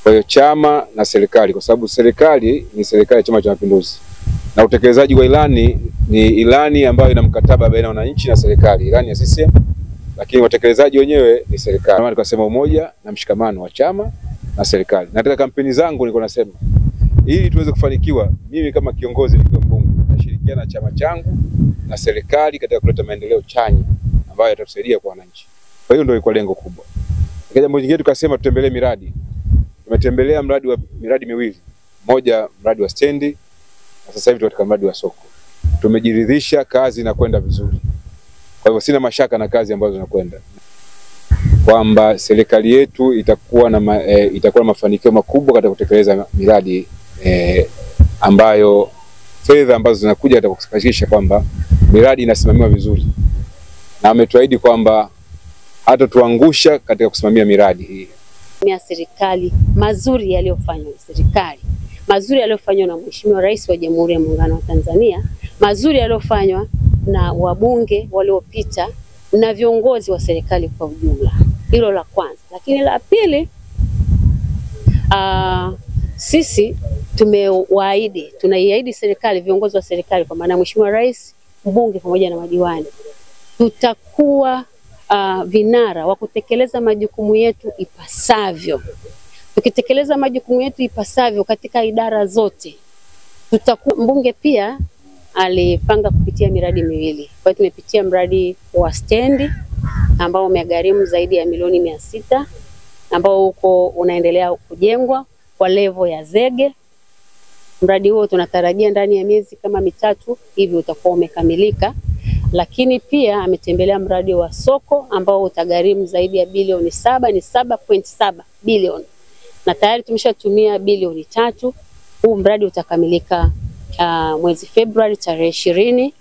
Kwa hiyo chama na serikali, kwa sababu serikali ni serikali ya Chama cha Mapinduzi na utekelezaji wa ilani ni ilani ambayo ina mkataba baina ya wananchi na serikali, ilani ya CCM, lakini watekelezaji wenyewe ni serikali. Kama tukasema umoja na mshikamano wa chama na serikali. Na katika kampeni zangu nilikuwa nasema ili tuweze kufanikiwa, mimi kama kiongozi nikiwa mbunge nashirikiana na chama changu na serikali katika kuleta maendeleo chanya ambayo yatatusaidia kwa wananchi. Kwa hiyo ndio ilikuwa lengo kubwa. Jambo jingine tukasema tutembelee miradi. Tumetembelea miradi miwili. Moja mradi wa stendi, na sasa hivi katika mradi wa soko. Tumejiridhisha kazi inakwenda vizuri. Kwa hivyo sina mashaka na kazi ambazo zinakwenda. Kwamba serikali yetu itakuwa na mafanikio makubwa katika kutekeleza miradi ambayo fedha ambazo zinakuja katika kuhakikisha kwamba miradi inasimamiwa vizuri. Na ametuahidi kwamba hata tuangusha katika kusimamia miradi hii. Ya serikali mazuri yaliyofanywa na serikali, mazuri yaliyofanywa na Mheshimiwa Rais wa Jamhuri ya Muungano wa Tanzania, mazuri yaliyofanywa na wabunge waliopita na viongozi wa serikali kwa ujumla. Hilo la kwanza. Lakini la pili, sisi tunaiahidi serikali, viongozi wa serikali kwa maana Mheshimiwa Rais, mbunge pamoja na madiwani, tutakuwa vinara wa kutekeleza majukumu yetu ipasavyo. Tukitekeleza majukumu yetu ipasavyo katika idara zote, mbunge pia alipanga kupitia miradi miwili. Kwa hiyo tumepitia mradi wa stendi ambao umegharimu zaidi ya milioni 600, ambao uko unaendelea kujengwa kwa level ya zege. Mradi huo tunatarajia ndani ya miezi kama 3 hivi utakuwa umekamilika. Lakini pia ametembelea mradi wa soko ambao utagharimu zaidi ya bilioni 7, ni 7.7 bilioni. Na tayari tumeshatumia bilioni 3. Huu mradi utakamilika mwezi Februari tarehe 20